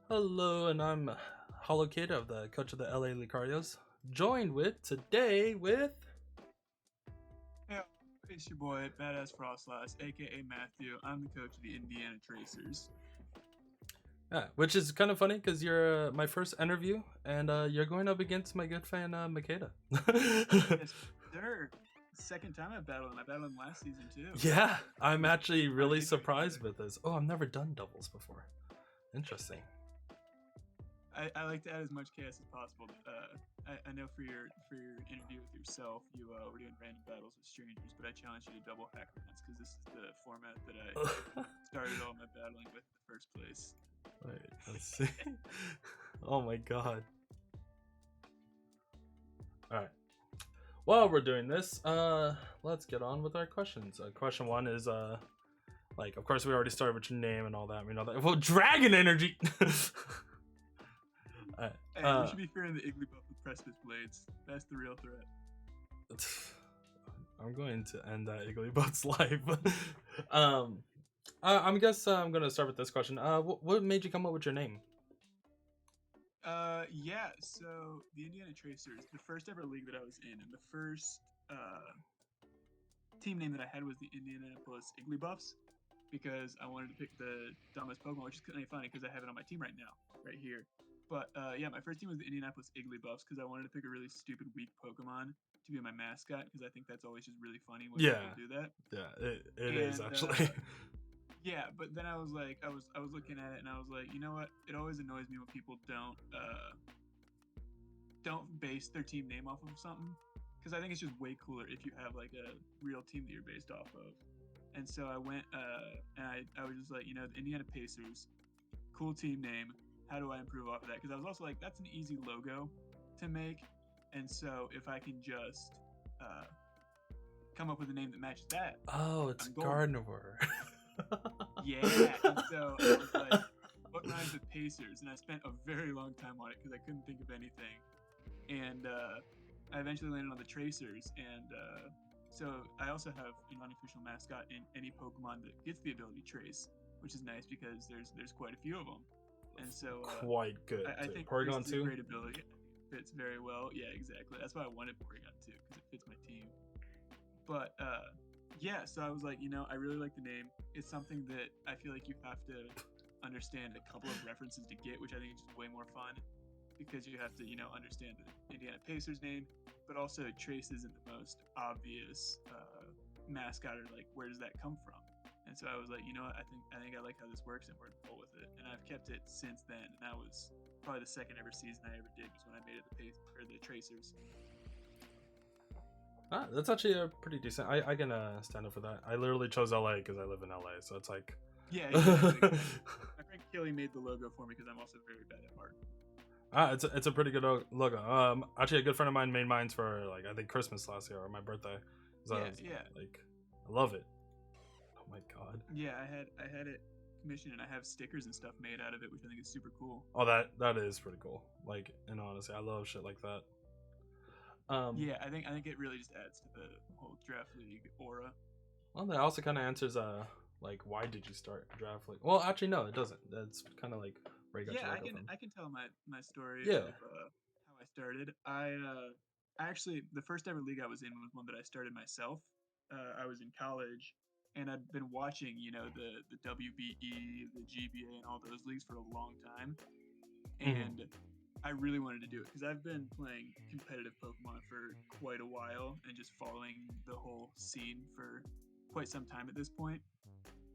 Hello, and I'm Hollow Kid of the coach of the LA Licarios, joined with today with. Hey, it's your boy, Badass Froslass, aka Matthew. I'm the coach of the Indiana Tracers. Yeah, which is kind of funny because you're my first interview, and you're going up against my good fan Makeda. Yes, sir. Second time I battled him. I battled him last season too. Yeah, I'm actually really surprised with this. Oh, I've never done doubles before. Interesting. I like to add as much chaos as possible. I know for your interview with yourself, you were doing random battles with strangers, but I challenge you to double hack rounds because this is the format that I started all my battling with in the first place. Wait, let's see. Oh my god. Alright. While we're doing this, let's get on with our questions. Question one is, like, of course we already started with your name and all that. We know that. Well, Dragon Energy! Hey, we should be fearing the Igglybuff with Precipice Blades. That's the real threat. I'm going to end that Igglybuff's life. I guess I'm gonna start with this question. What made you come up with your name? Yeah, so the Indiana Tracers, the first ever league that I was in, and the first team name that I had was the Indianapolis Igglybuffs, because I wanted to pick the dumbest Pokemon, which is kind of funny because I have it on my team right now, right here. But yeah, my first team was the Indianapolis Igglybuffs because I wanted to pick a really stupid, weak Pokemon to be my mascot because I think that's always just really funny when people do that. Yeah, it is actually. Yeah, but then I was like, I was looking at it and I was like, you know what? It always annoys me when people don't base their team name off of something, because I think it's just way cooler if you have like a real team that you're based off of. And so I went and I was just like, you know, the Indiana Pacers, cool team name. How do I improve off of that? Because I was also like, that's an easy logo to make. And so if I can just come up with a name that matches that. Oh, it's Gardevoir. Yeah. And so I was like, what rhymes with Pacers? And I spent a very long time on it because I couldn't think of anything. And I eventually landed on the Tracers. And so I also have an unofficial mascot in any Pokemon that gets the ability Trace, which is nice because there's quite a few of them. And so quite good. I think Porygon too. Great ability. Fits very well. Yeah, exactly. That's why I wanted Porygon too, because it fits my team. But yeah, so I was like, you know, I really like the name. It's something that I feel like you have to understand a couple of references to get, which I think is just way more fun, because you have to, you know, understand the Indiana Pacers name, but also Trace isn't the most obvious mascot, or like, where does that come from? And so I was like, you know what, I think I like how this works, and we're gonna roll with it. And I've kept it since then. And that was probably the second ever season I ever did, was when I made it the Tracers. That's actually a pretty decent. I can stand up for that. I literally chose LA because I live in LA, so it's like. Yeah, exactly. My friend Kelly made the logo for me because I'm also very bad at art. It's a pretty good logo. Actually, a good friend of mine made mine for, like, I think Christmas last year or my birthday. So yeah. Like, I love it. Oh my god. Yeah, I had it commissioned, and I have stickers and stuff made out of it, which I think is super cool. Oh, that is pretty cool. Like, and honestly, I love shit like that. Yeah, I think it really just adds to the whole draft league aura. Well, that also kind of answers like, why did you start draft league? Well, actually, no, it doesn't. That's kind of like where you got your logo from. I can tell my story of how I started. I actually, the first ever league I was in was one that I started myself. I was in college, and I'd been watching, you know, the WBE, the GBA, and all those leagues for a long time, and I really wanted to do it because I've been playing competitive Pokemon for quite a while and just following the whole scene for quite some time at this point.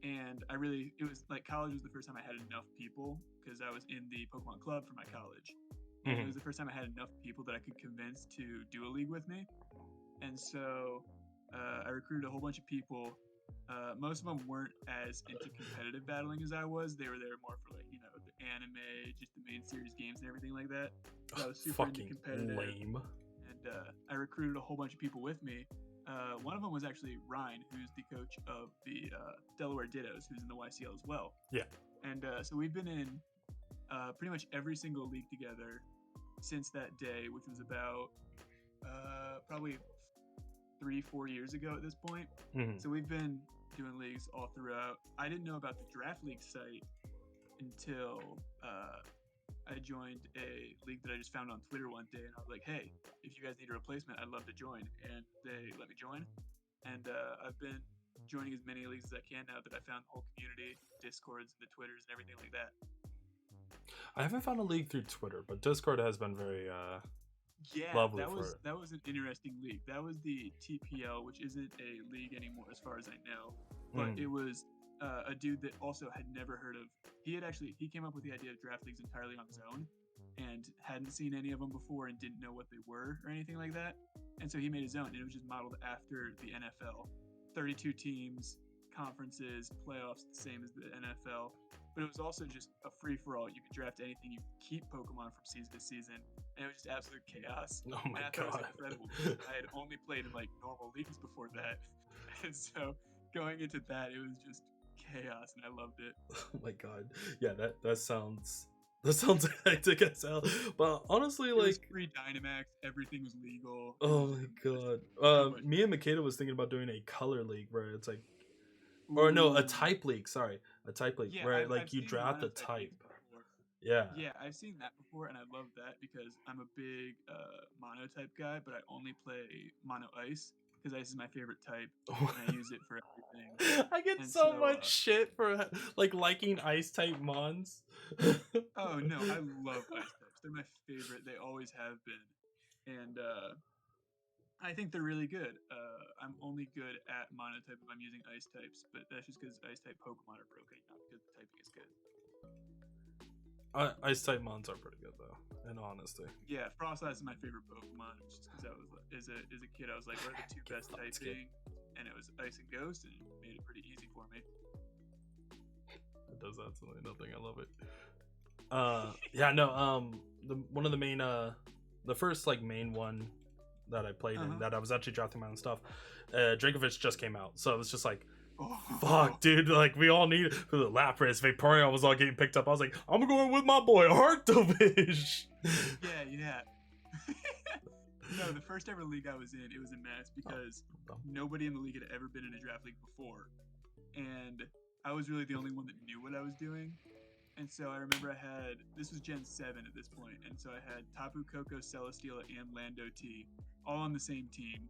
And it was like, college was the first time I had enough people, because I was in the Pokemon club for my college. And it was the first time I had enough people that I could convince to do a league with me. And so I recruited a whole bunch of people. Most of them weren't as into competitive battling as I was. They were there more for, like, you know, the anime, just the main series games and everything like that. So I was super into competitive. Lame. And I recruited a whole bunch of people with me. One of them was actually Ryan, who's the coach of the Delaware Dittos, who's in the YCL as well. Yeah. And so we've been in pretty much every single league together since that day, which was about probably 3-4 years ago at this point. Mhm. So we've been doing leagues all throughout. I didn't know about the draft league site until I joined a league that I just found on Twitter one day, and I was like, hey, if you guys need a replacement, I'd love to join. And they let me join. And I've been joining as many leagues as I can now that I found the whole community, Discords, the Twitters, and everything like that. I haven't found a league through Twitter, but Discord has been very lovely that for was it. that was an interesting league. That was the TPL, which isn't a league anymore as far as I know. But it was a dude that also had never heard of. He came up with the idea of draft leagues entirely on his own, and hadn't seen any of them before, and didn't know what they were or anything like that. And so he made his own, and it was just modeled after the NFL. 32 teams, conferences, playoffs, the same as the NFL. But it was also just a free-for-all. You could draft anything. You could keep Pokemon from season to season. And it was just absolute chaos. Oh my and I thought it god. was incredible. I had only played in like normal leagues before that. And so going into that, it was just chaos, and I loved it. Oh my god. Yeah, that sounds hectic as hell. But honestly, It was like, free Dynamax. Everything was legal. oh my god. Me and Makeda was thinking about doing a color league where it's like, or no, a type league. Sorry, a type league where like you draft a type. Yeah. Yeah, I've seen that before, and I love that because I'm a big mono type guy, but I only play mono ice because ice is my favorite type, and I use it for everything. I get And so much shit for like liking ice type mons. Oh no, I love ice types. They're my favorite. They always have been, and I think they're really good. I'm only good at mono type if I'm using ice types, but that's just because ice type Pokemon are broken, not because the typing is good. Ice type mons are pretty good though, in honesty. Yeah, Froslass is my favorite Pokemon. Just because I was as a kid, I was like, what are the two best typing? And it was Ice and Ghost, and it made it pretty easy for me. It does absolutely nothing. I love it. One of the main the first like main one that I played in that I was actually drafting my own stuff, Dracovish just came out, so it was just like, fuck, dude, like we all need for the Lapras. Vaporeon was all getting picked up. I was like, I'm going with my boy Arctovish. Yeah. No, the first ever league I was in, it was a mess because nobody in the league had ever been in a draft league before, and I was really the only one that knew what I was doing. And so I remember this was Gen 7 at this point, and so I had Tapu Koko, Celesteela, and Lando T all on the same team,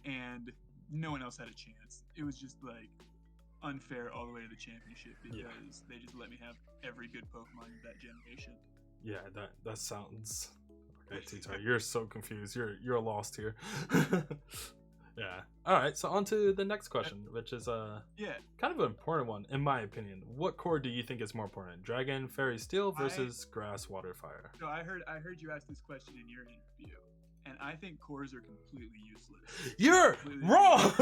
and no one else had a chance. It was just like unfair all the way to the championship because they just let me have every good Pokemon in that generation. Yeah, that sounds okay, T-Tar, you're so confused. You're lost here. Yeah. All right. So on to the next question, which is kind of an important one in my opinion. What core do you think is more important, Dragon, Fairy, Steel versus Grass, Water, Fire? So I heard you ask this question in your interview, and I think cores are completely useless. You're wrong.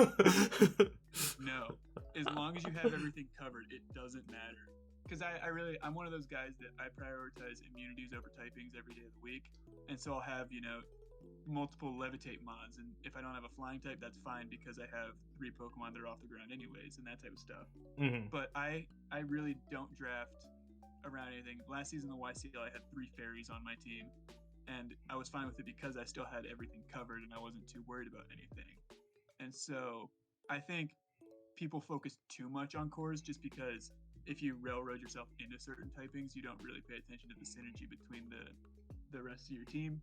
No, as long as you have everything covered, it doesn't matter. Because I'm one of those guys that I prioritize immunities over typings every day of the week, and so I'll have multiple levitate mods, and if I don't have a flying type, that's fine because I have 3 Pokemon that are off the ground anyways, and that type of stuff. But I really don't draft around anything. Last season the YCL, I had 3 fairies on my team, and I was fine with it because I still had everything covered and I wasn't too worried about anything. And so I think people focus too much on cores just because if you railroad yourself into certain typings, you don't really pay attention to the synergy between the rest of your team.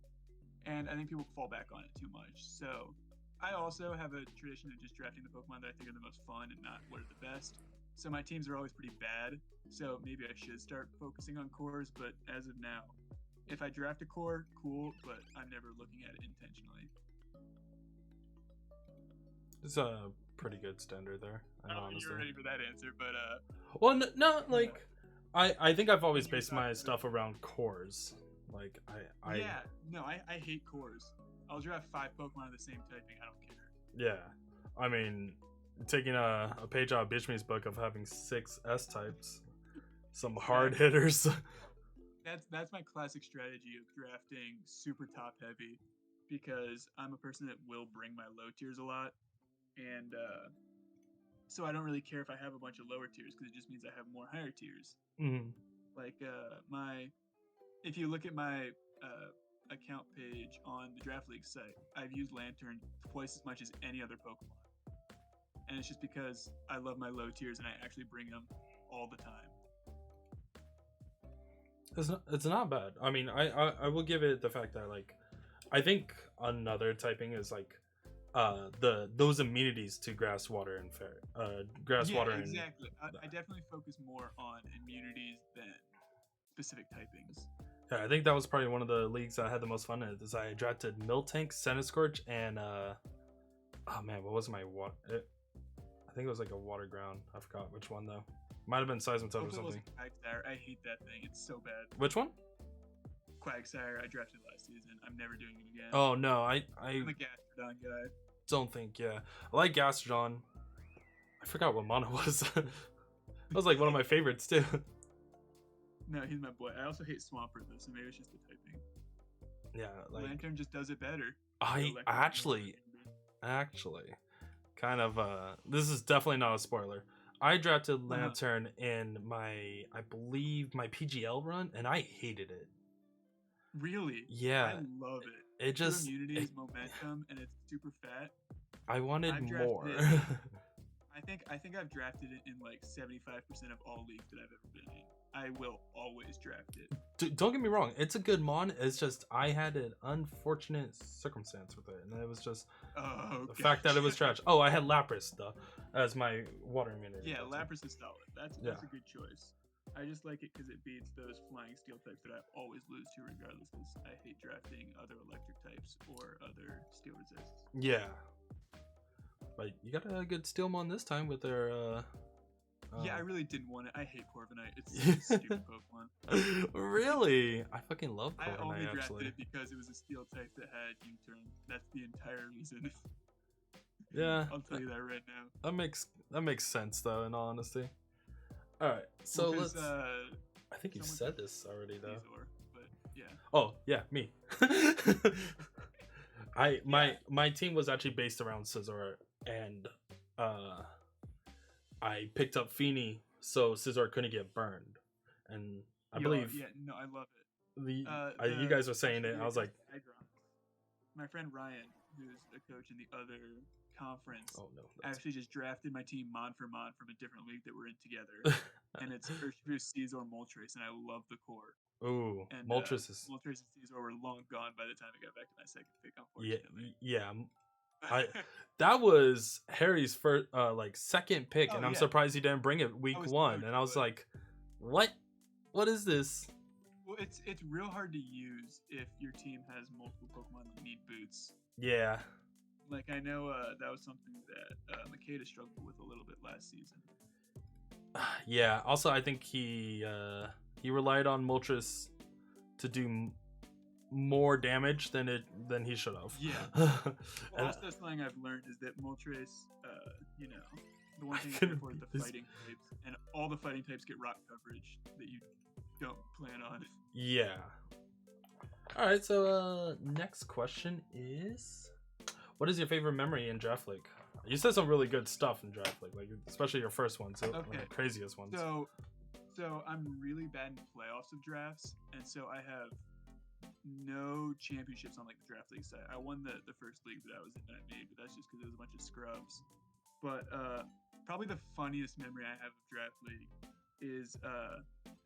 And I think people fall back on it too much. So I also have a tradition of just drafting the Pokemon that I think are the most fun and not what are the best. So my teams are always pretty bad. So maybe I should start focusing on cores. But as of now, if I draft a core, cool, but I'm never looking at it intentionally. It's a pretty good standard there. I don't think you're ready for that answer, but well, no, like I think I've always based my stuff around cores. Like I hate cores. I'll draft 5 Pokemon of the same typing. I don't care. Yeah, I mean, taking a page out of Bitchme's book of having 6 S types, some hard hitters. That's my classic strategy of drafting super top heavy, because I'm a person that will bring my low tiers a lot, and so I don't really care if I have a bunch of lower tiers because it just means I have more higher tiers. Like if you look at my account page on the Draft League site, I've used Lantern twice as much as any other Pokemon. And it's just because I love my low tiers and I actually bring them all the time. It's not bad. I mean, I will give it the fact that, like, I think another typing is like those immunities to grass, water, and water. Exactly. I definitely focus more on immunities than specific typings. Yeah, I think that was probably one of the leagues I had the most fun in. Is I drafted Miltank, Centiskorch, and oh man, what was my water? I think it was like a water ground. I forgot which one though. Might have been Seismitoad or something. Quagsire. I hate that thing. It's so bad. Which one? Quagsire. I drafted last season. I'm never doing it again. Oh no, I'm a Gastrodon guy. Don't think, yeah. I like Gastrodon. I forgot what mono was. That was like one of my favorites too. No, he's my boy. I also hate Swampert though, so maybe it's just the typing. Yeah, like Lantern just does it better. I actually kind of this is definitely not a spoiler. I drafted Lantern in I believe my PGL run, and I hated it. Really? Yeah. I love it. It just immunity is momentum, and it's super fat. I wanted more. I think I've drafted it in like 75% of all leagues that I've ever been in. I will always draft it. Don't get me wrong, it's a good mon. It's just I had an unfortunate circumstance with it, and it was just the fact that it was trash. Oh, I had Lapras though as my water immunity. Yeah, Lapras is solid. That's a good choice. I just like it because it beats those flying steel types that I always lose to regardless, because I hate drafting other electric types or other steel resists. Yeah. But you got a good steel mon this time with their yeah, I really didn't want it. I hate Corviknight. It's a stupid Pokemon. Really? I fucking love Corviknight, I only drafted actually. it because it was a steel type that had U-turn. That's the entire reason. Yeah. I'll tell you that right now. That makes sense though, in all honesty. Alright, so let's I think you said this already though. Scizor, but yeah. Oh, yeah, me. My team was actually based around Scizor, and I picked up Feeny so Scizor couldn't get burned. And I believe yeah, no, I love it. You guys were saying it, I was like, my friend Ryan, who's a coach in the other conference, actually just drafted my team mon for mon from a different league that we're in together. And it's Scizor Moltres, and I love the core. Ooh, and Moltres is... Moltres and Scizor were long gone by the time I got back to my second pick, unfortunately. Yeah. That was Harry's first, second pick, and I'm surprised he didn't bring it week one. And I was like, "What? What is this?" Well, it's real hard to use if your team has multiple Pokemon that need boots. Yeah. Like I know that was something that Makeda struggled with a little bit last season. Yeah. Also, I think he relied on Moltres to do more damage than he should have. Yeah. Well, also something I've learned is that Moltres, the one thing is for the fighting types, and all the fighting types get rock coverage that you don't plan on. Yeah. All right. So next question is, what is your favorite memory in Draft League? You said some really good stuff in Draft League, like especially your first one, so one of the craziest ones. So I'm really bad in playoffs of drafts, and so I have no championships on like the Draft League side. I won the first league that I was in that I made, but that's just because it was a bunch of scrubs. But probably the funniest memory I have of Draft League is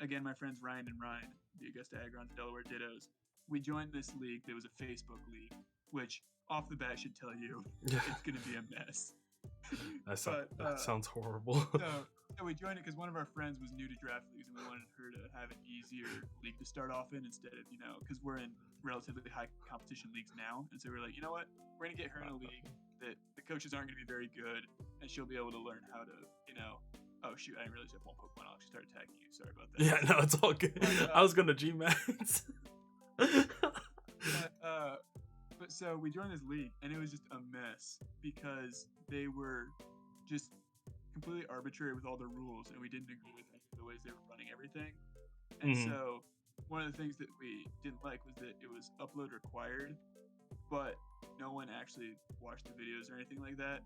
again my friends Ryan and Ryan, the Augusta Agrons, Delaware Dittos. We joined this league that was a Facebook league, which off the bat should tell you it's going to be a mess. That sounds horrible. So we joined it because one of our friends was new to draft leagues, and we wanted her to have an easier league to start off in instead of, because we're in relatively high competition leagues now. And so we're like, you know what? We're going to get her in a league that the coaches aren't going to be very good, and she'll be able to learn how to, oh shoot, I didn't realize you have one Pokemon. I'll actually start attacking you. Sorry about that. Yeah, no, it's all good. I was going to G-Max. But so we joined this league, and it was just a mess because they were just completely arbitrary with all the rules, and we didn't agree with the ways they were running everything. And so one of the things that we didn't like was that it was upload required, but no one actually watched the videos or anything like that.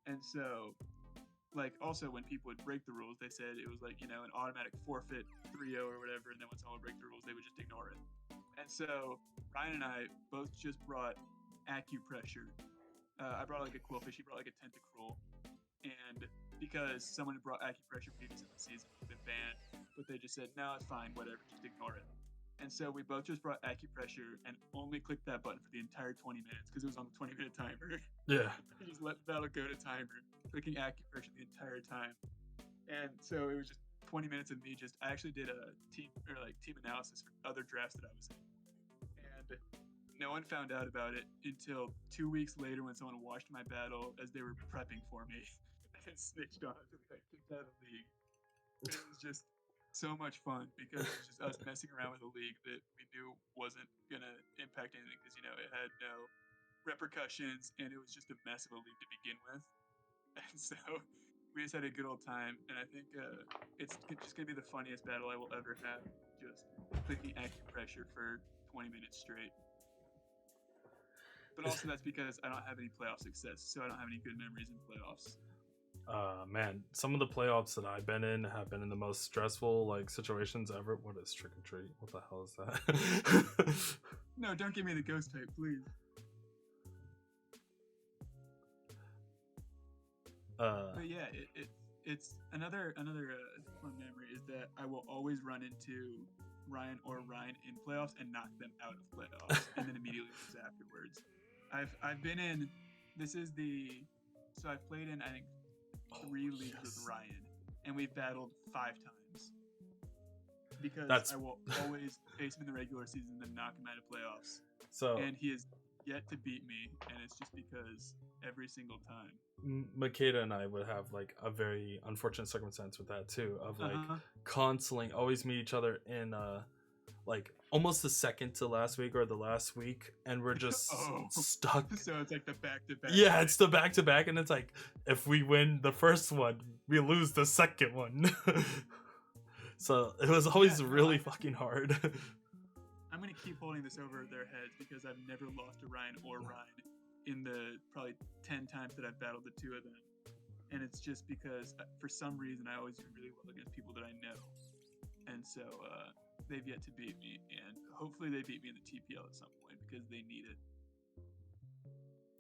And so, also when people would break the rules, they said it was an automatic forfeit 3-0 or whatever, and then when someone would break the rules, they would just ignore it. And so Ryan and I both just brought acupressure. I brought like a quillfish. He brought like a tentacruel. And because someone had brought acupressure previous in the season, it's been banned. But they just said, no, it's fine, whatever, just ignore it. And so we both just brought acupressure and only clicked that button for the entire 20 minutes because it was on the 20-minute timer. Yeah. We just let the battle go to timer, clicking acupressure the entire time. And so it was just 20 minutes of me I actually did a team analysis for other drafts that I was in. And no one found out about it until 2 weeks later when someone watched my battle as they were prepping for me and snitched on it. I got kicked out of the league. It was just so much fun because it was just us messing around with a league that we knew wasn't gonna impact anything because it had no repercussions and it was just a mess of a league to begin with. And so we just had a good old time, and I think it's just gonna be the funniest battle I will ever have. Just clicking acupressure for 20 minutes straight. But also that's because I don't have any playoff success, so I don't have any good memories in playoffs. Man, some of the playoffs that I've been in have been in the most stressful situations ever. What is trick or treat? What the hell is that? No, don't give me the ghost type, please. But yeah, it's another fun memory is that I will always run into Ryan in playoffs and knock them out of playoffs and then immediately lose afterwards. I've been in I've played in I think 3 leagues with Ryan, and we've battled 5 times because I will always face him in the regular season and then knock him out of playoffs. And he has yet to beat me, and it's just because every single time. Makeda and I would have a very unfortunate circumstance with that too, of constantly always meet each other in almost the second to last week or the last week, and we're just stuck. So it's like the back-to-back. Yeah, it's the back-to-back, and it's if we win the first one, we lose the second one. So it was always really fucking hard. I'm gonna keep holding this over their heads because I've never lost to Ryan in the probably 10 times that I've battled the 2 of them, and it's just because for some reason I always do really well against people that I know, and so they've yet to beat me, and hopefully they beat me in the TPL at some point because they need it.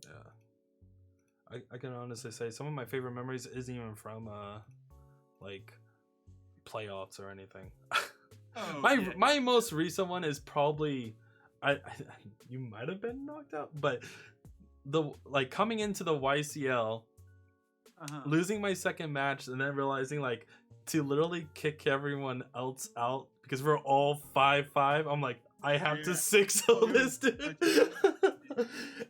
Yeah, I can honestly say some of my favorite memories isn't even from playoffs or anything. My most recent one is probably you might have been knocked out, but the coming into the YCL, losing my second match and then realizing to literally kick everyone else out because we're all 5-5. I'm I have to 6-0 this dude.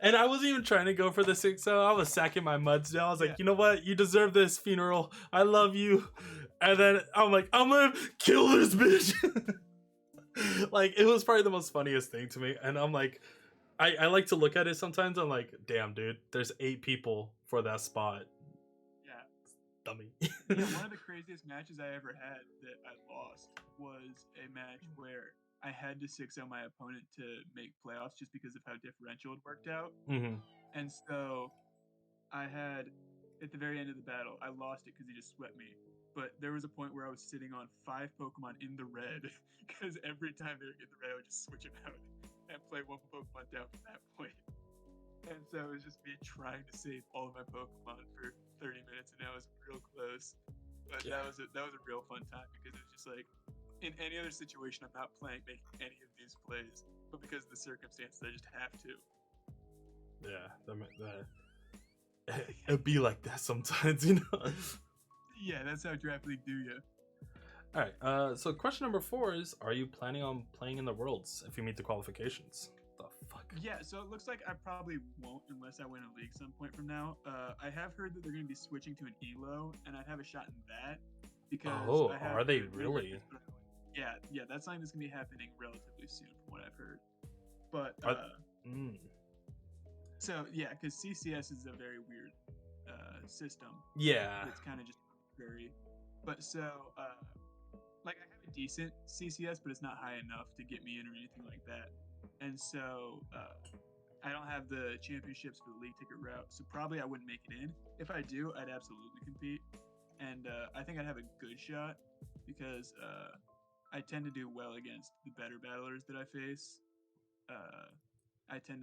And I wasn't even trying to go for the 6-0. I was sacking my muds down. I was you know what? You deserve this, Funeral. I love you. And then I'm I'm gonna kill this bitch. It was probably the most funniest thing to me. And I'm I like to look at it sometimes. I'm damn, dude, there's 8 people for that spot. Yeah. Dummy. Yeah, one of the craziest matches I ever had that I lost was a match where I had to 6-0 my opponent to make playoffs just because of how differential it worked out. Mm-hmm. And so I had, at the very end of the battle, I lost it because he just swept me. But there was a point where I was sitting on 5 Pokemon in the red because every time they would get the red, I would just switch them out and play 1 Pokemon down from that point. And so it was just me trying to save all of my Pokemon for 30 minutes, and I was real close. But that was a real fun time because it was just in any other situation, I'm not making any of these plays, but because of the circumstances, I just have to. Yeah, it'd be like that sometimes, Yeah, that's how Draft League do you. All right. So question number 4 is: are you planning on playing in the Worlds if you meet the qualifications? The fuck? Yeah. So it looks like I probably won't unless I win a league some point from now. I have heard that they're going to be switching to an ELO, and I'd have a shot in that because. Are they really? Yeah. That's something that's going to be happening relatively soon, from what I've heard. But so yeah, because CCS is a very weird system. Yeah. It's kind of just very. But so I have a decent CCS, but it's not high enough to get me in or anything like that. And so I don't have the championships for the league ticket route, so probably I wouldn't make it in. If I do, I'd absolutely compete, and I think I'd have a good shot because I tend to do well against the better battlers that I face. I tend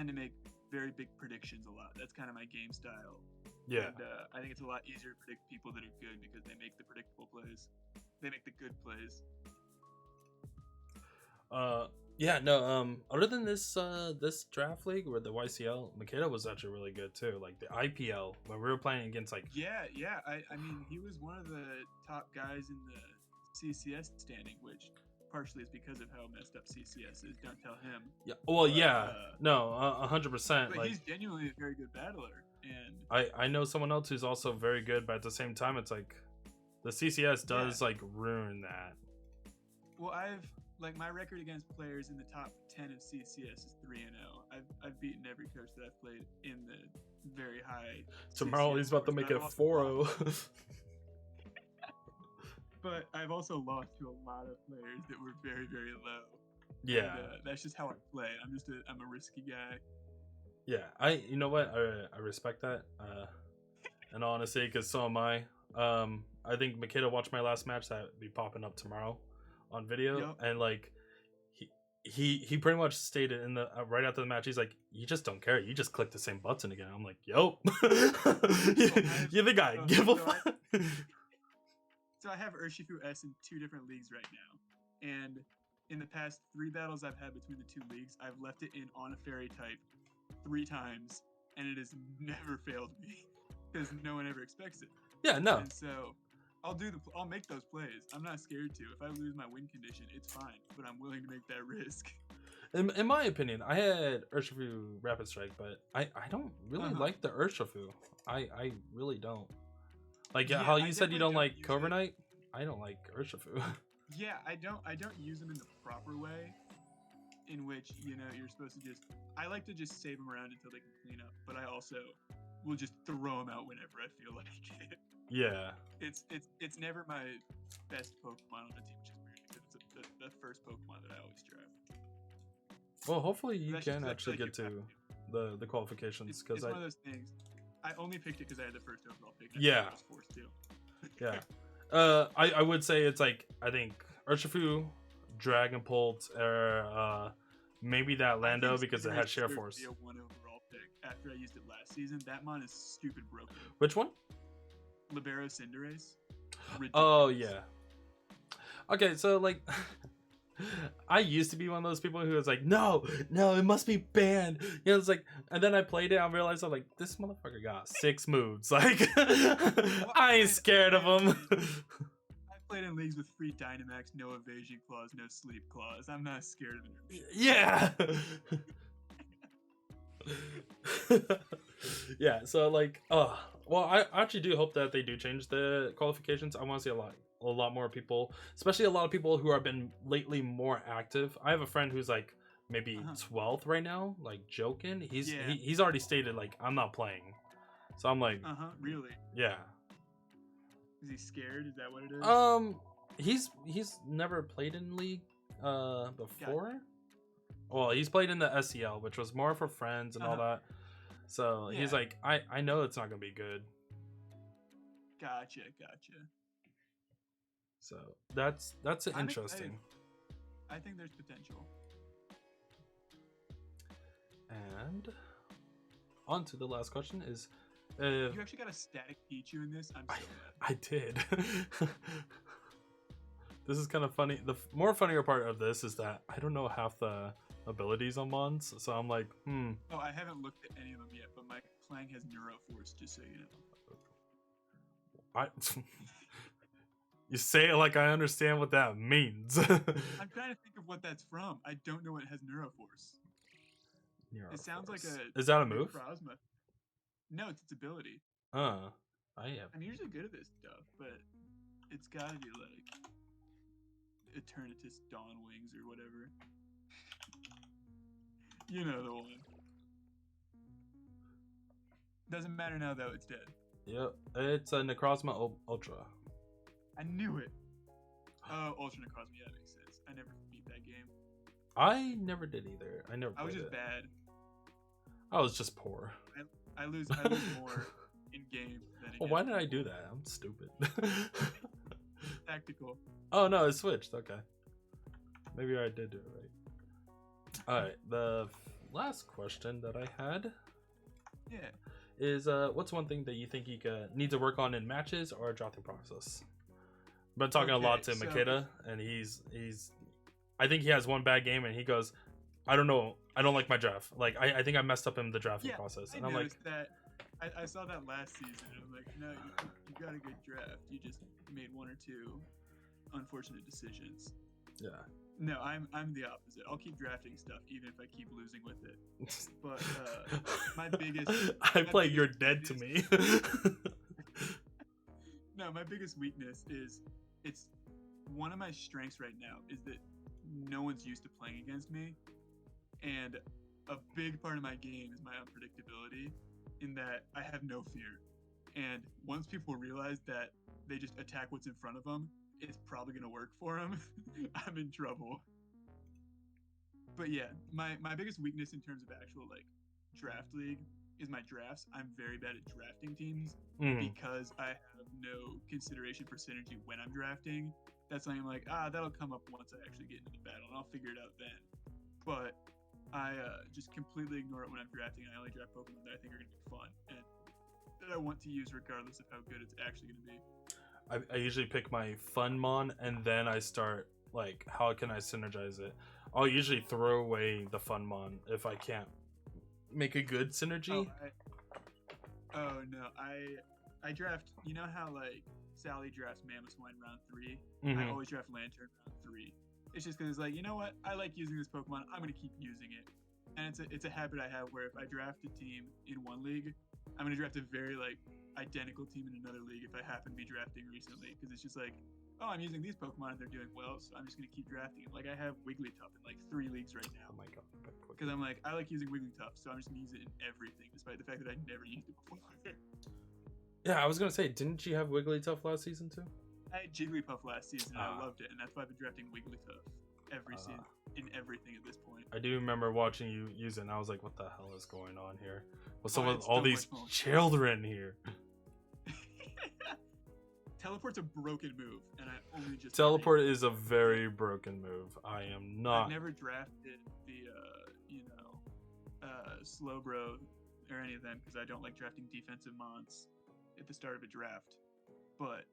to make very big predictions a lot. That's kind of my game style. Yeah. And I think it's a lot easier to predict people that are good because they make the predictable plays. They make the good plays. Yeah, no, other than this this draft league or the YCL, Makeda was actually really good too. Like the IPL when we were playing against like Yeah. I mean, he was one of the top guys in the CCS standing, which partially is because of how messed up CCS is. Don't tell him. yeah, well, yeah, no, 100%. But like he's genuinely a very good battler, and I know someone else who's also very good, but at the same time, it's like the CCS does like ruin that. Well, my record against players in the top 10 of CCS is 3-0. I've beaten every coach that I've played in the very high. Tomorrow CCS he's about to make it 4-0. But I've also lost to a lot of players that were very, very low. Yeah, And, that's just how I play. I'm a risky guy. Yeah, you know what, I respect that. And honestly, because so am I. I think Makeda watched my last match that be popping up tomorrow on video, and like he pretty much stated in the right after the match, he's like, you just don't care, you just click the same button again. I'm like, yo. You think I give a fuck? So I have Urshifu S in 2 different leagues right now, and in the past 3 battles I've had between the 2 leagues, I've left it in on a fairy type 3 times, and it has never failed me because no one ever expects it. Yeah, no. And so I'll make those plays. I'm not scared to. If I lose my win condition, it's fine, but I'm willing to make that risk. In my opinion, I had Urshifu Rapid Strike, but I don't really like the Urshifu. I really don't. Like how you said you don't like Cobra Knight, I don't like Urshifu. Yeah, I don't use them in the proper way, in which you're supposed to just. I like to just save them around until they can clean up, but I also will just throw them out whenever I feel like it. Yeah. It's never my best Pokemon on the team, which is weird because it's the first Pokemon that I always draft. Well, hopefully you can actually get to the qualifications, because it's one of those things. I only picked it because I had the first overall pick. Yeah. I was forced to. Yeah. I would say it's like, I think Urshifu, Dragonpult, or maybe that Lando because it has Share Force. A 1 overall pick after I used it last season. That mon is stupid broken. Which one? Libero Cinderace. Ridiculous. Oh yeah. Okay, so like I used to be one of those people who was like, no, it must be banned. It's like, and then I played it and realized I'm like, this motherfucker got 6 moves. Like, I ain't scared of him. I played in leagues with free Dynamax, no evasion clause, no sleep clause. I'm not scared of it. Yeah. Yeah, so like, well, I actually do hope that they do change the qualifications. I want to see a lot more people, especially a lot of people who have been lately more active. I have a friend who's like maybe 12th right now, like joking. He's already stated like, I'm not playing. So I'm like, really? Yeah. Is he scared? Is that what it is? He's never played in League before. Well, he's played in the SEL, which was more for friends and all that. So he's like, I know it's not gonna be good. Gotcha. So that's interesting. I think there's potential. And on to the last question is, you actually got a static Pichu in this? I'm so glad. I did. This is kind of funny. The more funnier part of this is that I don't know half the abilities on Mons, so I'm like, Oh, I haven't looked at any of them yet, but my Clang has Neuroforce, just so you know. You say it like I understand what that means. I'm trying to think of what that's from. I don't know it has Neuroforce. It sounds like a. Is that a move? Frosma. No, it's its ability. I'm usually good at this stuff, but it's gotta be like Eternatus Dawn Wings or whatever. You know the one. Doesn't matter now though, it's dead. Yep, it's a Necrozma Ultra. I knew it. Oh, Ultra Necrozma, yeah, that makes sense. I never beat that game. I never did either. I was just bad. I was just poor. I lose more in game than in why did I do that? I'm stupid. Tactical. Oh no, it switched. Okay. Maybe I did do it right. All right, the last question that I had is what's one thing that you think you need to work on in matches or drafting process? I've been talking a lot to Makeda, and he's I think he has one bad game, and he goes, I don't know, I don't like my draft. Like I think I messed up in the drafting process, and I'm like, that. I saw that last season, and I'm like, no, you got a good draft. You just made one or two unfortunate decisions. Yeah. No, I'm the opposite. I'll keep drafting stuff even if I keep losing with it. But my biggest you're dead to me. No, my biggest weakness is it's one of my strengths right now is that no one's used to playing against me, and a big part of my game is my unpredictability, in that I have no fear. And once people realize that they just attack what's in front of them, it's probably going to work for them, I'm in trouble. But yeah, my biggest weakness in terms of actual like draft league is my drafts. I'm very bad at drafting teams because I have no consideration for synergy when I'm drafting. That's something I'm like, that'll come up once I actually get into the battle, and I'll figure it out then. But I just completely ignore it when I'm drafting. I only draft Pokemon that I think are going to be fun and that I want to use regardless of how good it's actually going to be. I usually pick my fun mon, and then I start like, how can I synergize it? I'll usually throw away the fun mon if I can't make a good synergy. I draft. You know how like Sally drafts Mamoswine round 3? I always draft Lantern round 3. It's just because it's like, you know what? I like using this Pokemon. I'm gonna keep using it, and it's a habit I have where if I draft a team in one league, I'm gonna draft a very like identical team in another league if I happen to be drafting recently, because it's just like, oh, I'm using these Pokemon and they're doing well, so I'm just gonna keep drafting it. Like I have Wigglytuff in like 3 leagues right now. Oh my god! Because I'm like, I like using Wigglytuff, so I'm just gonna use it in everything, despite the fact that I never used it before. Yeah, I was gonna say, didn't you have Wigglytuff last season too? I had Jigglypuff last season, and I loved it, and that's why I've been drafting Wigglytuff every season in everything at this point. I do remember watching you use it, and I was like, what the hell is going on here? What's all these children here? Teleport's a broken move, and I only just... Teleport is a very broken move. I am not... I've never drafted the, Slowbro or any of them, because I don't like drafting defensive mons at the start of a draft. But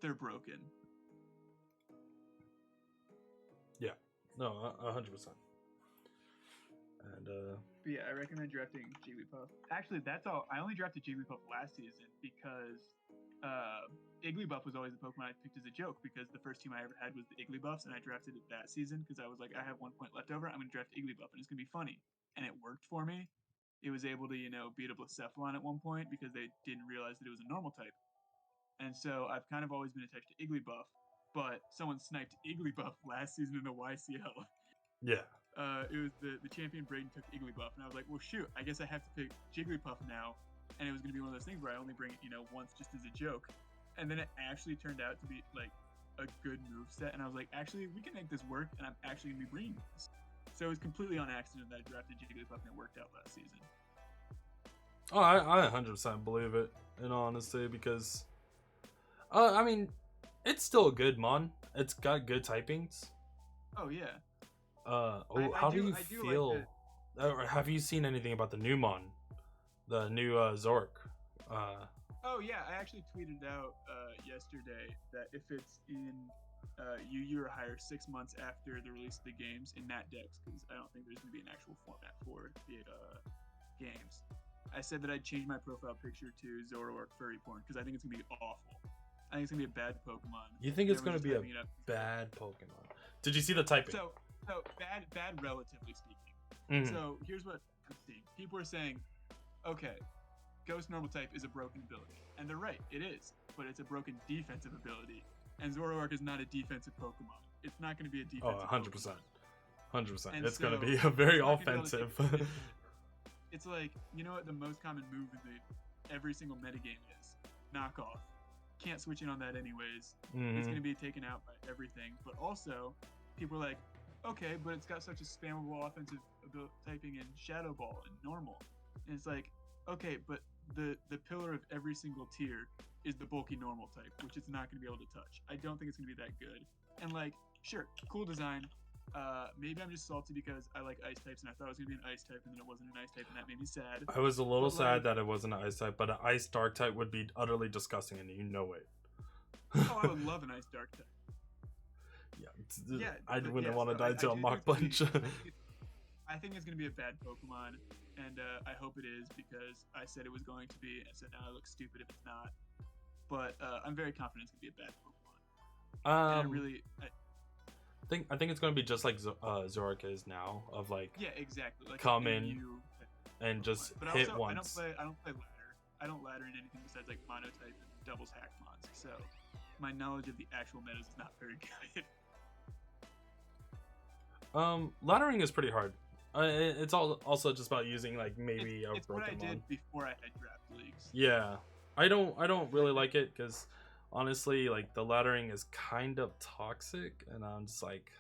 they're broken. Yeah. No, 100%. And, But yeah, I recommend drafting Jigglypuff. Actually, that's all. I only drafted Jigglypuff last season because Igglybuff was always the Pokemon I picked as a joke, because the first team I ever had was the Igglybuffs, and I drafted it that season because I was like, I have 1 point left over. I'm going to draft Igglybuff, and it's going to be funny. And it worked for me. It was able to, beat up Blacephalon at one point because they didn't realize that it was a normal type. And so I've kind of always been attached to Igglybuff, but someone sniped Igglybuff last season in the YCL. Yeah. It was the champion Braden took Igglybuff, and I was like, well, shoot, I guess I have to pick Jigglypuff now. And it was going to be one of those things where I only bring it, once just as a joke. And then it actually turned out to be like a good moveset, and I was like, actually, we can make this work, and I'm actually going to be bringing this. So it was completely on accident that I drafted Jigglypuff, and it worked out last season. Oh, I 100% believe it, in all honesty, because, I mean, it's still a good mon. It's got good typings. Oh, yeah. How do you feel? Like, have you seen anything about the new mon? The new Zork? Oh, yeah, I actually tweeted out yesterday that if it's in UU or higher 6 months after the release of the games in Nat Dex, because I don't think there's going to be an actual format for the games, I said that I'd change my profile picture to Zoroark Furryporn, because I think it's going to be awful. I think it's going to be a bad Pokemon. You think it's going to be a bad Pokemon? Did you see the typing? So bad relatively speaking. So here's what I'm seeing. People are saying, okay, Ghost Normal type is a broken ability. And they're right, it is. But it's a broken defensive ability. And Zoroark is not a defensive Pokemon. It's not going to be a defensive 100%. 100%. It's going to be a very offensive. It's like, you know what the most common move in every single metagame is? Knockoff. Can't switch in on that anyways. It's going to be taken out by everything. But also, people are like, okay, but it's got such a spammable offensive typing in Shadow Ball and Normal. And it's like, okay, but the pillar of every single tier is the bulky Normal type, which it's not going to be able to touch. I don't think it's going to be that good. And like, sure, cool design, Maybe I'm just salty because I like ice types and I thought it was gonna be an ice type and then it wasn't an ice type and that made me sad. I was a little But, sad that it wasn't an ice type, but an ice dark type would be utterly disgusting, and you know it. Oh, I would love an ice dark type. Yeah, I wouldn't want to die to a Mach Punch. I think it's gonna be a bad Pokemon, and I hope it is because I said it was going to be, and so now I look stupid if it's not. But I'm very confident it's gonna be a bad Pokemon. I think it's gonna be just like Zoroark is now, of like exactly. Like come in and just hit also, once. I don't play ladder. I don't ladder in anything besides like monotype and doubles hack mons. So my knowledge of the actual metas is not very good. Laddering is pretty hard. It's also just about using like maybe it's what I did before I had draft leagues. Yeah, I don't really like it because honestly, like the laddering is kind of toxic, and I'm just like,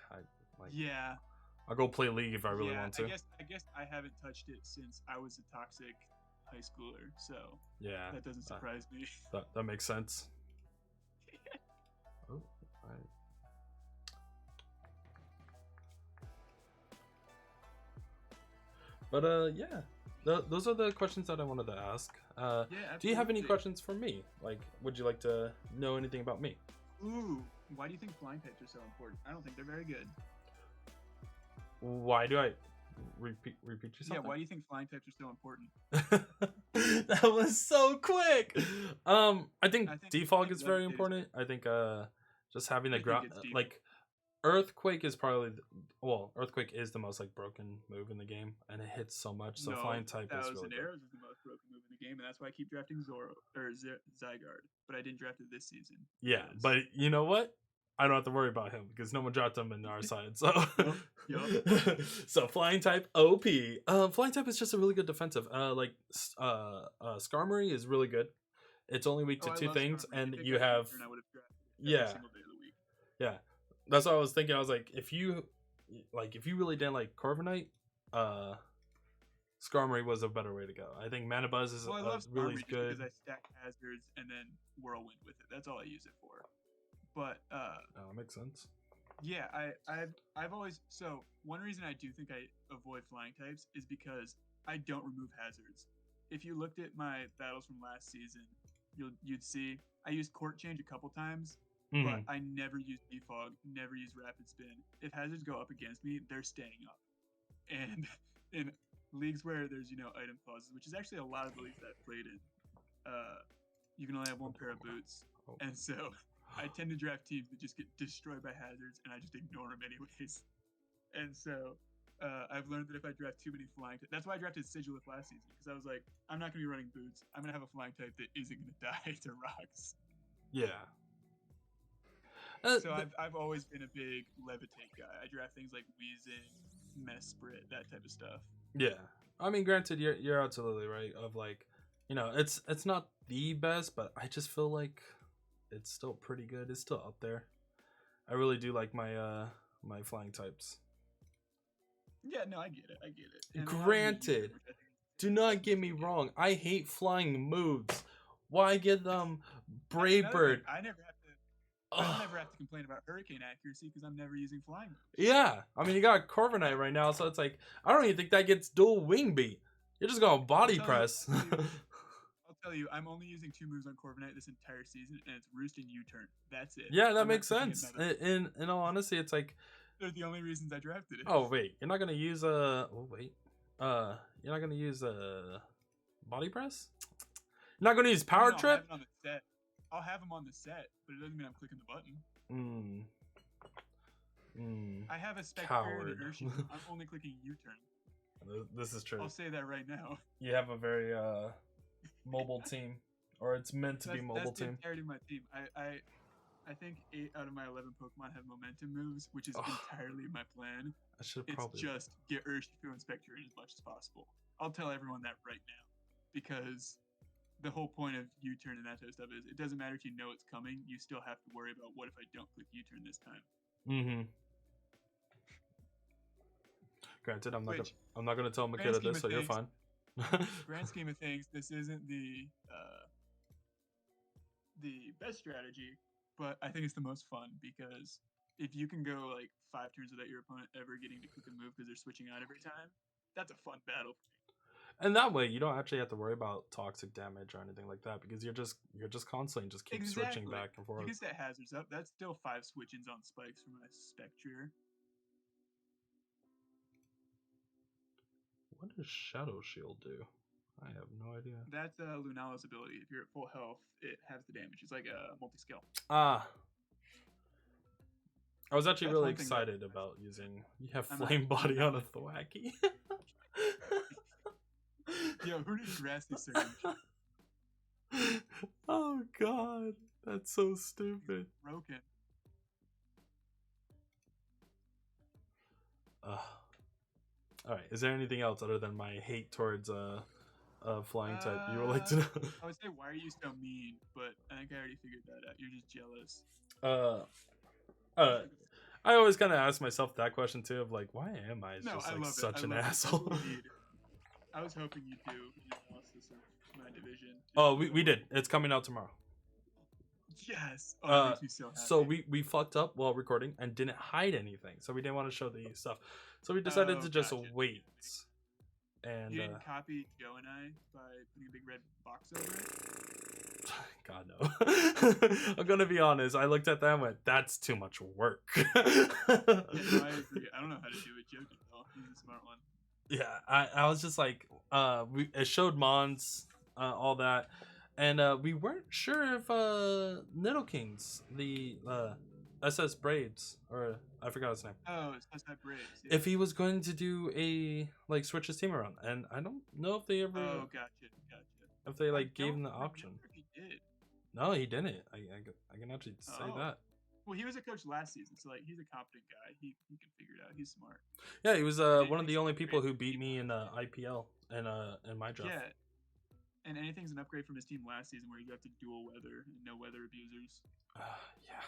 I'll go play League if I really want to. I guess I haven't touched it since I was a toxic high schooler, so yeah, that doesn't surprise me. That makes sense. Oh, right. But yeah, those are the questions that I wanted to ask. Do you have any questions for me? Like, would you like to know anything about me? Ooh, why do you think flying types are so important? I don't think they're very good. Why do I repeat yourself? Yeah, why do you think flying types are so important? That was so quick. I think defog is very important. I think just having the ground, like Earthquake is probably Earthquake is the most like broken move in the game, and it hits so much. So flying type is really good. Arrows is the most broken move in the game, and that's why I keep drafting Zygarde. But I didn't draft it this season. Yeah, but you know what? I don't have to worry about him because no one dropped him in our side. So, so flying type OP. Flying type is just a really good defensive. Skarmory is really good. It's only weak to two things, and you have yeah. That's what I was thinking. I was like, if you really didn't like Corviknight, Skarmory was a better way to go. I think Mana Buzz is really good because I stack hazards and then Whirlwind with it. That's all I use it for. But that makes sense. Yeah, I've always one reason I do think I avoid flying types is because I don't remove hazards. If you looked at my battles from last season, you'd see I used Court Change a couple times. But I never use defog, never use rapid spin. If hazards go up against me, they're staying up. And in leagues where there's item clauses, which is actually a lot of the leagues that I've played in, you can only have one pair of boots, and so I tend to draft teams that just get destroyed by hazards, and I just ignore them anyways. And so I've learned that if I draft too many flying types, that's why I drafted Sigilith last season, because I was like, I'm not going to be running boots. I'm going to have a flying type that isn't going to die to rocks. Yeah. So I've always been a big levitate guy. I draft things like Weezing, Mesprit, that type of stuff. Yeah, I mean, granted, you're absolutely right. Of like, it's not the best, but I just feel like it's still pretty good. It's still up there. I really do like my my flying types. Yeah, no, I get it. And granted, do not get me wrong. I hate flying moves. Why get them Brave Bird? I never have to complain about hurricane accuracy because I'm never using flying moves. Yeah, I mean, you got Corviknight right now, so it's like, I don't even think that gets dual wing beat. You're just going to body press. I'll tell you, I'm only using 2 moves on Corviknight this entire season, and it's Roost and U-Turn. That's it. Yeah, that makes sense. In all honesty, it's like... They're the only reasons I drafted it. Oh, wait. You're not going to use you're not going to use body press? You're not going to use power trip? I'll have them on the set, but it doesn't mean I'm clicking the button. I have a Spectre and Urshifu. I'm only clicking U-turn. This is true. I'll say that right now. You have a very mobile team, or it's meant to be mobile team. That's the entirety of my team. I think 8 out of my 11 Pokemon have momentum moves, which is entirely my plan. It's just get Urshifu and Spectre in as much as possible. I'll tell everyone that right now, because the whole point of U-turn and that type of stuff is it doesn't matter if you know it's coming. You still have to worry about what if I don't click U-turn this time. Granted, I'm not gonna tell Makita this, so you're fine. Grand scheme of things, this isn't the best strategy, but I think it's the most fun because if you can go like 5 turns without your opponent ever getting to cook a move because they're switching out every time, that's a fun battle for me. And that way, you don't actually have to worry about toxic damage or anything like that because you're just constantly just keep switching back and forth. You can set hazards up. That's still 5 switch-ins on spikes for my Spectre. What does Shadow Shield do? I have no idea. That's Lunala's ability. If you're at full health, it halves the damage. It's like a multi-skill. Ah. I was actually really excited about using. You have Flame Body on a Thwacky. Yo, who did Grassy Surge? Oh god, that's so stupid. He's broken. Alright, is there anything else other than my hate towards flying type you would like to know? I would say, why are you so mean? But I think I already figured that out. You're just jealous. I always kind of ask myself that question too, of like, why am I just like such an asshole? I was hoping you'd do an analysis of my division. Oh, we did. It's coming out tomorrow. Yes. Oh, that makes me so happy. So we fucked up while recording and didn't hide anything, so we didn't want to show the stuff. So we decided to just wait. And you didn't copy Joe and I by putting a big red box over it? God no. I'm gonna be honest. I looked at that and went, "That's too much work." Yeah, no, I agree. I don't know how to do it. Joe did though. He's a smart one. Yeah, I was just like, it showed Mons, all that, and we weren't sure if Niddlekings, the SS Braids, or I forgot his name. Oh, it's SS Braids. Yeah. If he was going to do a like switch his team around, and I don't know if they ever. Oh, gotcha. If they like gave him the option. He did. No, he didn't. I can actually say that. Well, he was a coach last season, so like he's a competent guy. He can figure it out. He's smart. Yeah, he was one of the only people who beat me in IPL and in my draft. Yeah, and anything's an upgrade from his team last season, where you got to dual weather and no weather abusers. Yeah.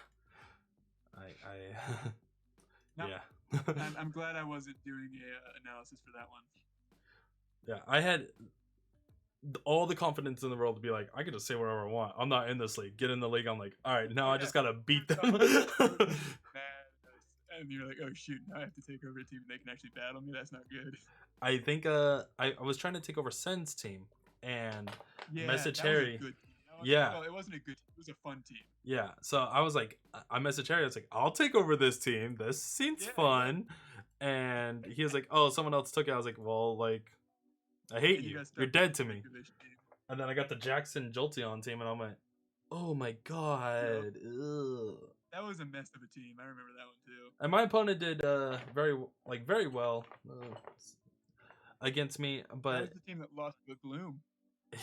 Yeah. I'm glad I wasn't doing a analysis for that one. Yeah, I had all the confidence in the world to be like, I can just say whatever I want. I'm not in this league. Get in the league. I'm like, all right, now I just gotta beat them. And you're like, oh shoot, now I have to take over a team and they can actually battle me. That's not good. I think I was trying to take over Sen's team and message Harry. No, it wasn't a good team. It was a fun team. Yeah, so I was like, I messaged Harry. I was like, I'll take over this team. This seems fun. And he was like, oh, someone else took it. I was like, well, like, I hate you. You're dead to me. And then I got the Jackson Jolteon team, and I'm like, oh my god. Ugh. That was a mess of a team. I remember that one too. And my opponent did very well against me, but that was the team that lost with Gloom.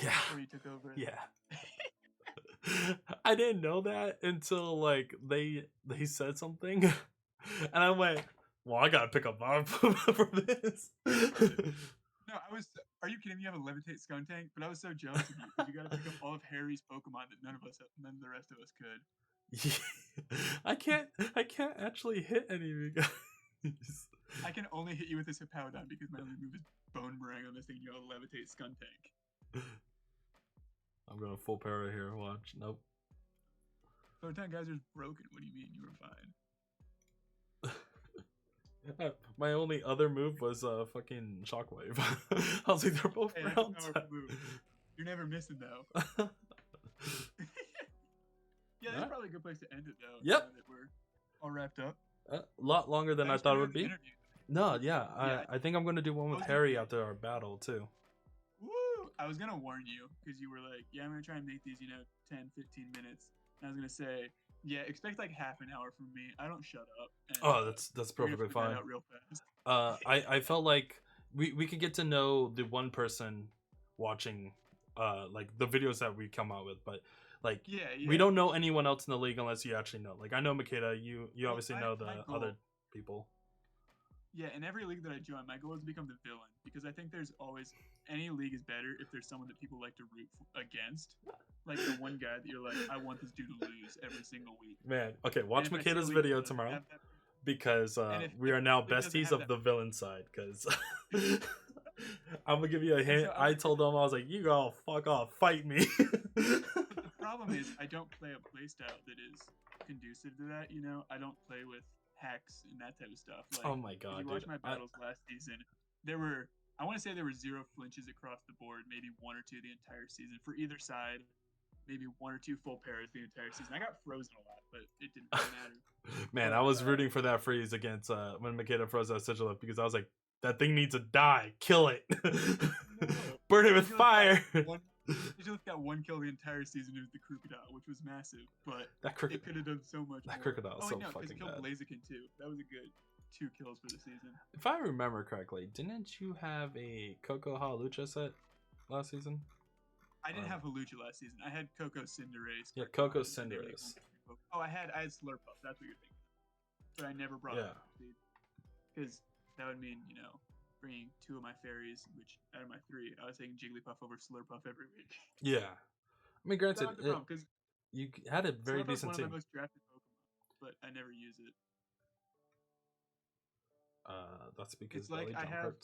Yeah. Before you took over. Yeah. I didn't know that until like they said something, and I went, well, I gotta pick up Bob for this. No, are you kidding me? You have a Levitate Skuntank, but I was so jealous of you because you got to pick up all of Harry's Pokemon that none of the rest of us could. Yeah. I can't actually hit any of you guys. I can only hit you with this Hippowdon because my only move is Bone Meringue on this thing. You have a Levitate Skuntank. I'm going full para here. Watch. Nope. Photon Geyser's broken. What do you mean? You were fine. My only other move was fucking Shockwave. I was like, they're both ground type. You're never missing though. Yeah, that's probably a good place to end it though. Yep. That we're all wrapped up. A lot longer than I thought it would be. No, yeah. I think I'm going to do one with Harry after our battle too. Woo! I was going to warn you because you were like, yeah, I'm going to try and make these, 10, 15 minutes. And I was going to say, yeah, expect like half an hour from me. I don't shut up. And, that's perfectly fine. Out real fast. I felt like we could get to know the one person watching like the videos that we come out with, but like we don't know anyone else in the league unless you actually know. Like I know Makeda, you obviously know the other people. Yeah, in every league that I join, my goal is to become the villain because I think there's always any league is better if there's someone that people like to root against. Like the one guy that you're like, I want this dude to lose every single week. Man, okay, watch Makeda's video tomorrow because we are now besties of the villain side. Because I'm gonna give you a hint. I told them I was like, you all fuck off, fight me. But the problem is, I don't play a playstyle that is conducive to that. You know, I don't play with hacks and that type of stuff. Like, Oh my if god, you dude! watch my battles last season, I want to say there were 0 flinches across the board, maybe 1 or 2 the entire season for either side. Maybe 1 or 2 full pairs the entire season. I got frozen a lot, but it didn't really matter. Man, But, I was rooting for that freeze against when Makeda froze that Sigil because I was like, that thing needs to die. Kill it. No. Burn it with fire. Sigil got 1 kill the entire season. It was the Crocodile, which was massive, but it could have done so much more. Crocodile is so no, fucking it killed bad. Blaziken too. That was a good 2 kills for the season. If I remember correctly, didn't you have a Coco Halucha set last season? I didn't have Halucha last season. I had Coco Cinderace. Yeah, Coco Cinderace. Oh, I had Slurpuff. That's what you're thinking. But I never brought it because that would mean, you know, bringing 2 of my fairies, which out of my 3, I was taking Jigglypuff over Slurpuff every week. Yeah, I mean, granted, because you had a very Slurpuff's decent one team. of my most drafted Pokemon, but I never use it. That's because it's like I have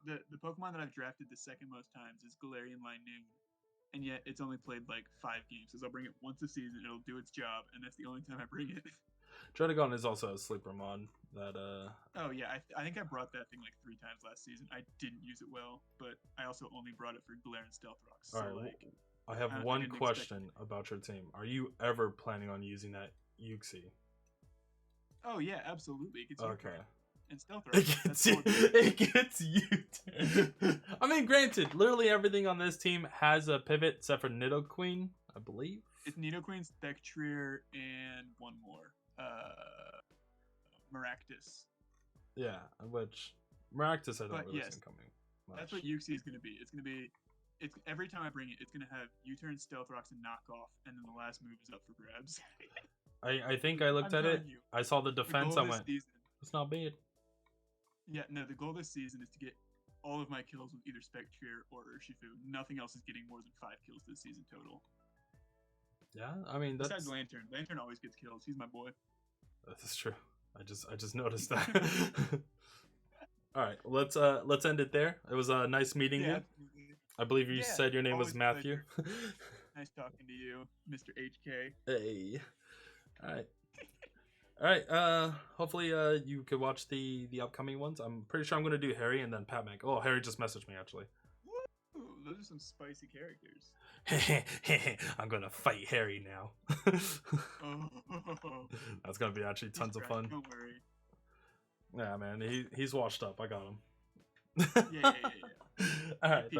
the Pokemon that I've drafted the second most times is Galarian Linoon, and yet it's only played like 5 games. Because I'll bring it once a season, it'll do its job, and that's the only time I bring it. Druddigon is also a sleeper mod that Oh yeah, I think I brought that thing like 3 times last season. I didn't use it well, but I also only brought it for Galarian Stealth Rocks. So right, I have one question about your team. Are you ever planning on using that Uxie? Oh yeah, absolutely. It gets okay. And Stealth Rocks. It gets you. I mean, granted, literally everything on this team has a pivot except for Nidoqueen, I believe. It's Nidoqueen, Spectrier, and one more. Maractus. Yeah, which Maractus I don't really see coming. That's what Uxie is going to be. It's every time I bring it, it's going to have U-turn, Stealth Rocks, and Knockoff, and then the last move is up for grabs. I think I looked at it. I saw the defense. I went, it's not bad. Yeah, no, the goal this season is to get all of my kills with either Spectrier or Urshifu. Nothing else is getting more than 5 kills this season total. Yeah, I mean that's besides Lantern. Lantern always gets kills. He's my boy. That's true. I just noticed that. All right, let's end it there. It was nice meeting you. Absolutely. I believe you said your name was Matthew. Nice talking to you, Mr. HK. Hey. All right. Hopefully you could watch the upcoming ones. I'm pretty sure I'm gonna do Harry and then Pat Mac. Oh, Harry just messaged me actually. Woo! Those are some spicy characters. I'm gonna fight Harry now. That's gonna be actually tons of fun. Don't worry. Yeah, man, he's washed up. I got him. Yeah. All right,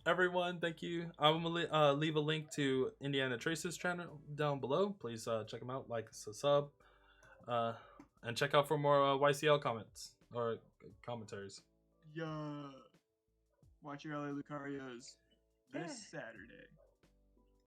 everyone, thank you. I'm gonna leave a link to Indiana Trace's channel down below. Please check him out, like, sub, and check out for more YCL comments or commentaries. Yeah. Watch your LA Lucarios this Saturday.